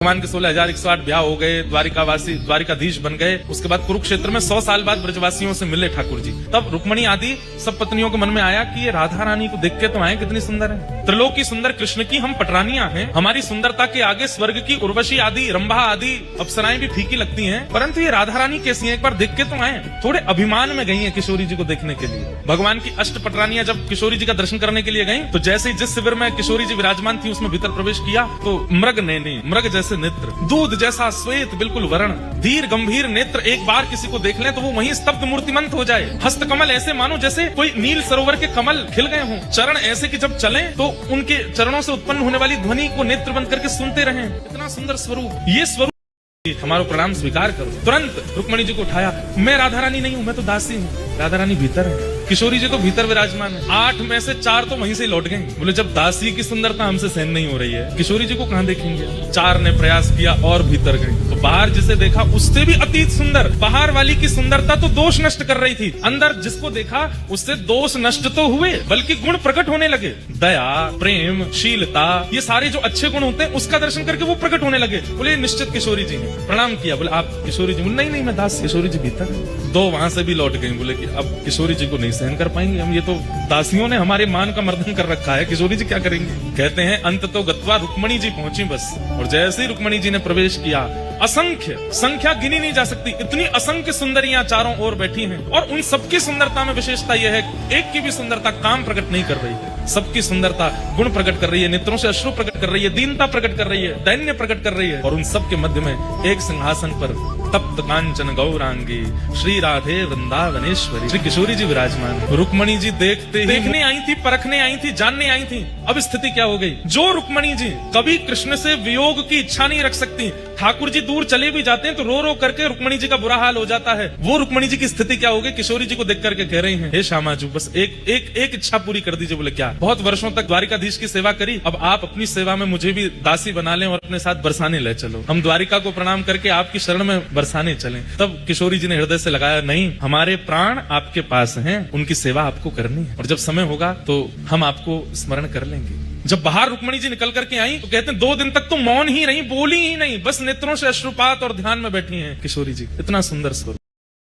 भगवान के 16,108 ब्याह हो गए, द्वारिकावासी द्वारिकाधीश बन गए। उसके बाद कुरुक्षेत्र में 100 साल बाद ब्रजवासियों से मिले ठाकुर जी। तब रुक्मणी आदि सब पत्नियों के मन में आया कि ये राधा रानी को देख के तो आए कितनी सुंदर है, त्रिलोकी सुंदर कृष्ण की हम पटरानियां हैं, हमारी सुंदरता के आगे स्वर्ग की उर्वशी आदि रंभा आदि अप्सराएं भी फीकी लगती हैं, परंतु ये राधा रानी कैसी है, एक बार देख के तो आए। थोड़े अभिमान में गई है किशोरी जी को देखने के लिए। भगवान की अष्ट पटरानियां जब किशोरी जी का दर्शन करने के लिए गई, तो जैसे ही जिस शिविर में किशोरी जी विराजमान थी उसमें भीतर प्रवेश किया, तो मृग नैनी, मृग जैसे नेत्र, दूध जैसा श्वेत बिल्कुल वर्ण, धीर गंभीर नेत्र, एक बार किसी को देख लें तो वो वहीं स्तब्ध मूर्तिमंत हो जाए। हस्त कमल ऐसे मानो जैसे कोई नील सरोवर के कमल खिल गए हों। चरण ऐसे कि जब चलें तो उनके चरणों से उत्पन्न होने वाली ध्वनि को नेत्र बंद करके सुनते रहें। इतना सुंदर स्वरूप, ये स्वरूप हमारा प्रणाम स्वीकार करो। तुरंत रुक्मणी जी को उठाया, मैं राधा रानी नहीं हूँ, मैं तो दासी हूँ। राधा रानी भीतर है, किशोरी जी तो भीतर विराजमान है। 8 में से 4 तो वहीं से लौट गए। बोले जब दासी की सुंदरता हमसे सहन नहीं हो रही है, किशोरी जी को कहाँ देखेंगे। 4 ने प्रयास किया और भीतर गए, तो बाहर जिसे देखा उससे भी अतीत सुंदर। बाहर वाली की सुंदरता तो दोष नष्ट कर रही थी, अंदर जिसको देखा उससे दोष नष्ट तो हुए बल्कि गुण प्रकट होने लगे। दया, प्रेम, शीलता, ये सारे जो अच्छे गुण होते हैं उसका दर्शन करके वो प्रकट होने लगे। बोले निश्चित किशोरी जी ने प्रणाम किया। बोले आप किशोरी जी? नहीं नहीं मैं दास। किशोरी जी भीतर है। 2 वहां से भी लौट गई। बोले कि अब किशोरी जी को नहीं सहन कर पाएंगे हम, ये तो दासियों ने हमारे मान का मर्दन कर रखा है, किशोरी जी क्या करेंगे। कहते हैं अंत तो गत्वा रुक्मणी जी पहुंची बस, और जैसे ही रुक्मणी जी ने प्रवेश किया, असंख्य संख्या गिनी नहीं जा सकती, इतनी असंख्य सुंदरियां चारों ओर बैठी हैं। और उन सबकी सुंदरता में विशेषता यह है, एक की भी सुंदरता काम प्रकट नहीं कर रही है, सबकी सुंदरता गुण प्रकट कर रही है, नेत्रों से अश्रु प्रकट कर रही है, दीनता प्रकट कर रही है, दैन्य प्रकट कर रही है। और उन सबके मध्य में एक सिंहासन पर तप्त कांचन गौरांगी श्री राधे वृंदावनेश्वरी श्री किशोरी जी विराजमान। रुक्मणी जी देखने आई थी, परखने आई थी, जानने आई थी। अब स्थिति क्या हो गई, जो रुक्मणी जी कभी कृष्ण से वियोग की इच्छा नहीं रख सकती, ठाकुर जी दूर चले भी जाते हैं तो रो रो करके रुक्मणी जी का बुरा हाल हो जाता है, वो रुक्मणी जी की स्थिति क्या हो गई, किशोरी जी को देख करके कह रही हैं, हे श्यामाजू बस एक इच्छा पूरी कर दीजिए। बोले क्या? बहुत वर्षों तक द्वारिकाधीश की सेवा करी, अब आप अपनी सेवा में मुझे भी दासी बना लें और अपने साथ बरसाने ले चलो, हम द्वारिका को प्रणाम करके आपकी शरण में बरसाने चलें। तब किशोरी जी ने हृदय से लगाया, नहीं, हमारे प्राण आपके पास हैं, उनकी सेवा आपको करनी है, और जब समय होगा तो हम आपको स्मरण कर लेंगे। जब बाहर रुक्मणी जी निकल करके आई तो कहते हैं 2 दिन तक तो मौन ही रही, बोली ही नहीं, बस नेत्रों से अश्रुपात और ध्यान में बैठी हैं किशोरी जी। इतना सुंदर स्वरूप।